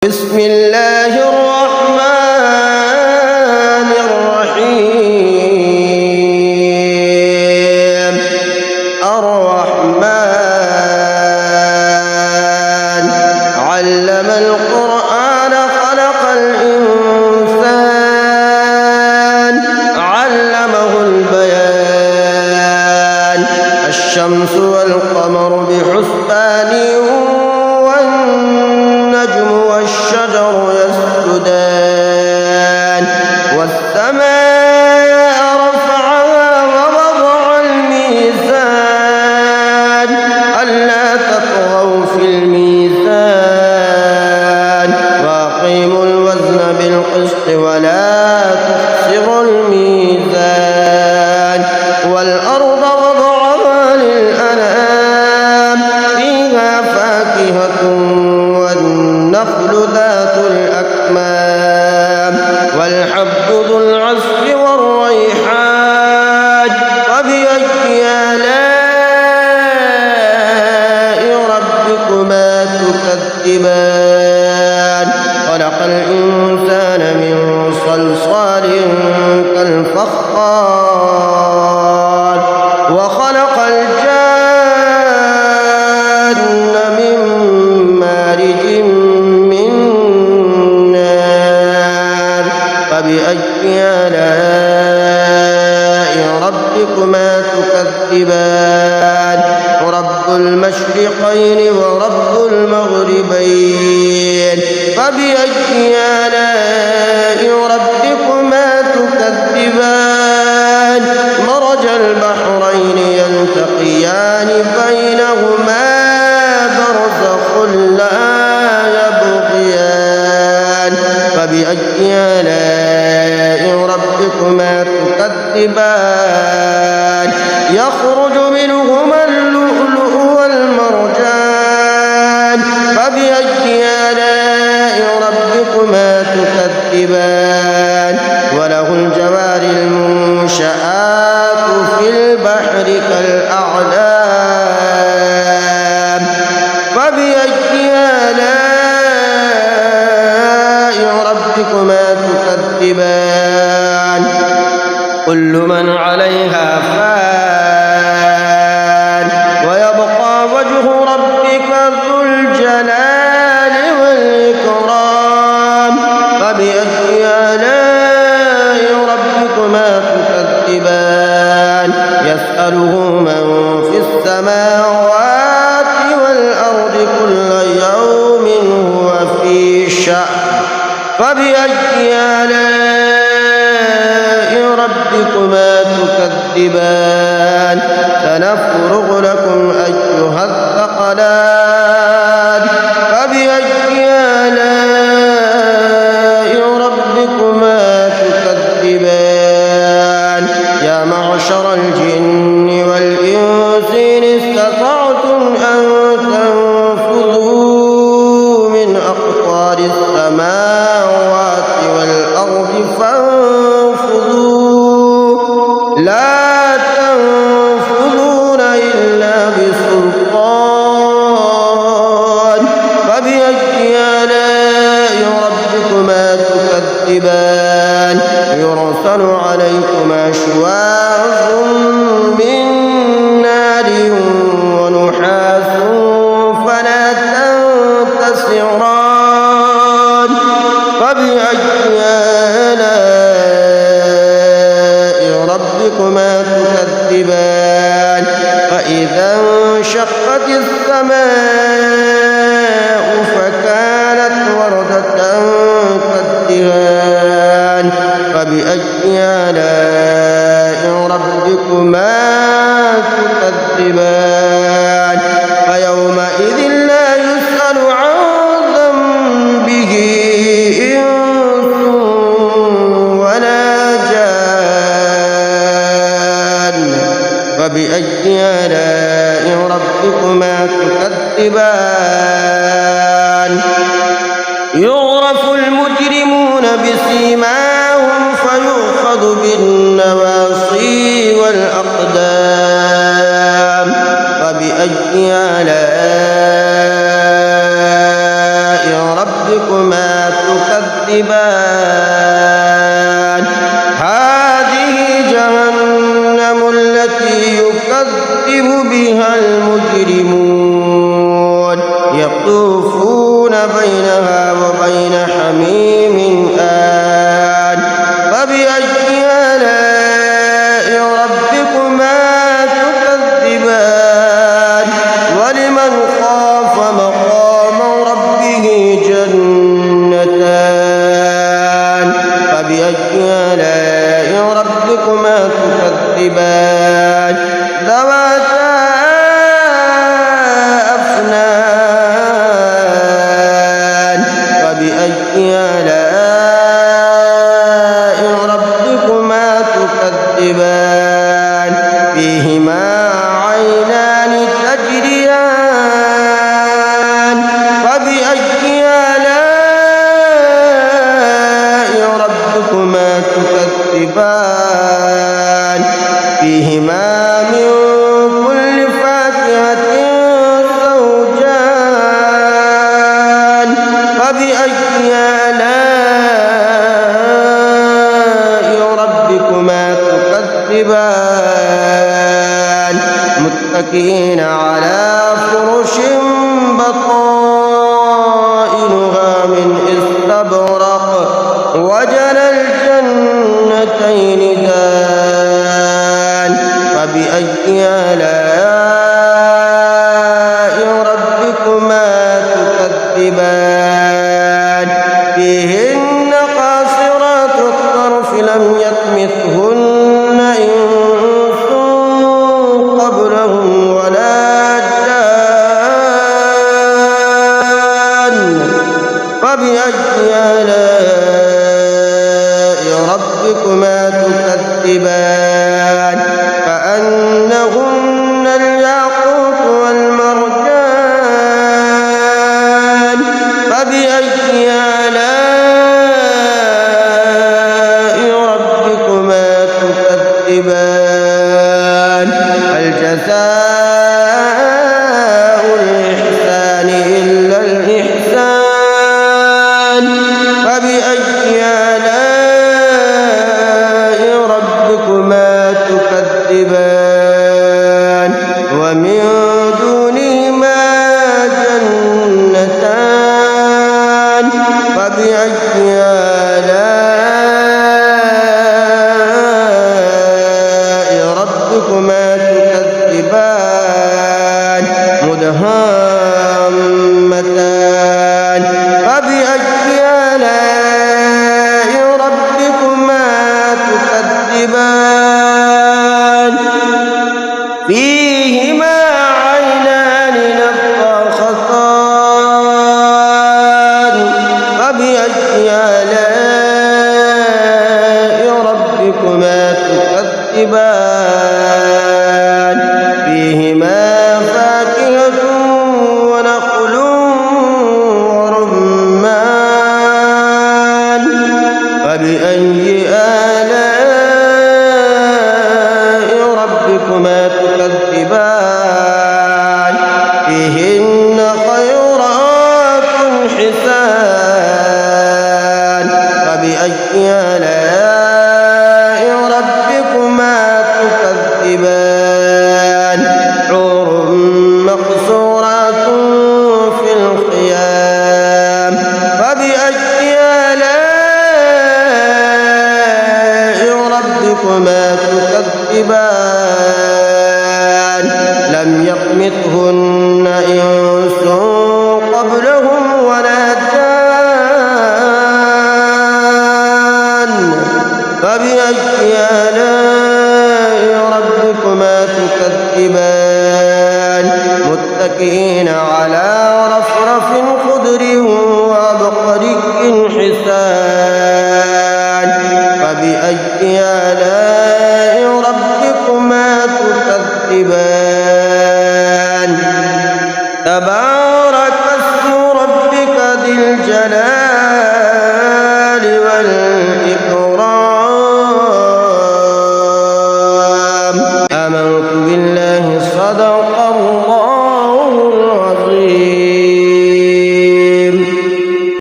بسم الله الرحمن الرحيم. الرحمن علم القرآن خلق الإنسان علمه البيان. الشمس والقمر بحسبان والنجم والشجر يسجدان. والسماء رفعها ووضع الميزان ألا تطغوا في الميزان وأقيموا الوزن بالقسط ولا تخسروا الميزان. والأرض وضعها للأنعام فيها فاكهة والنخل ذات الأكمام والحب ذو العصف والريحان. فبأي آلاء ربكما تكذبان. خلق الإنسان من صلصال كالفخار وخلق الجان من مارج من نار. فبأي آلاء ربكما تكذبان. رب المشرقين ورب المغربين. فبأي آلاء ربكما تكذبان. مرج البحرين يلتقيان بينهما برزخ لا يبغيان. فبأي آلاء ربكما تكذبان. يخرج منهما اللؤلؤ والمرجان. فبأي آلاء ربكما تكذبان. وله الجوار المنشآت في البحر كالأعلام. فبأي آلاء ربكما تكذبان. كل من عليها فان ويبقى وجه ربك ذو الجلال والإكرام. فبأي آلاء ربكما تكذبان. يسأله من في السماوات والأرض كل يوم هو في شأن. فبأي آلاء ربكما تكذبان. سنفرغ لكم أيها الثقلان. فبأي آلاء ربكما تكذبان. يا معشر الجن والإنس إن استطعتم أن تنفذوا من أقطار السماوات والأرض فانفذوا لا تنفذون إلا بسلطان. فبأي آلاء ربكما تكذبان. يرسل عليكما شواظ من نار ونحاس فلا تنتصران. فبأي آلاء ربكما تكذبان. فإذا انشقت السماء فكانت وردة كالدهان. فبأي آلاء ربكما تكذبان. فيومئذ لا يسأل عن ذنبه إنس ولا جان. فبأي آلاء ربكما تكذبان. يعرف المجرمون بسيماهم فيؤخذ بالنواصي والأقدام. فبأي آلاء ربكما تكذبان هذه جهنم التي يكذب بها المجرمون يطوفون بينها وبين حميم آن فبأي آلاء ربكما تكذبان ولمن خاف مقام ربه جنتان فبأي آلاء ربكما تكذبان ذواتا أفنان فبأي آلاء ربكما تكذبان فيهما عينان تجريان فبأي آلاء ربكما تكذبان فيهما من كل فاكهة زوجان فبأي آلاء ربكما تكذبان متكئين على فرش بطائنها من استبرق وجنى الجنتين دان فبأي آلاء ربكما تكذبان فيهن قاصرات الطرف لم يطمثهن إنس قبلهم ولا جان فبأي آلاء ربكما تكذبان كأنهن الياقوت والمرجان فبأي آلاء ربكما تكذبان هل جزاء الإحسان إلا الإحسان فبأي آلاء ربكما تكذبان ومن دونهما جنتان فبأي آلاء ربكما تكذبان مدهامتان فبأي آلاء ربكما تكذبان فيهما عينان نضاختان فبأي آلاء ربكما تكذبان فيهما فاكهة ونخل ورمان فبأي آلاء ربكما تكذبان فيهن خيرات حسان فبأي آلاء ربكما تكذبان حور مقصورات في الخيام فبأي آلاء ربكما تكذبان لم يطمثهن إنس قبلهم ولا جان فبأي آلاء ربكما تكذبان متكئين على رفرف خضر وعبقري حسان فبأي آلاء ربكما تكذبان تبارك اسم ربك ذي الجلال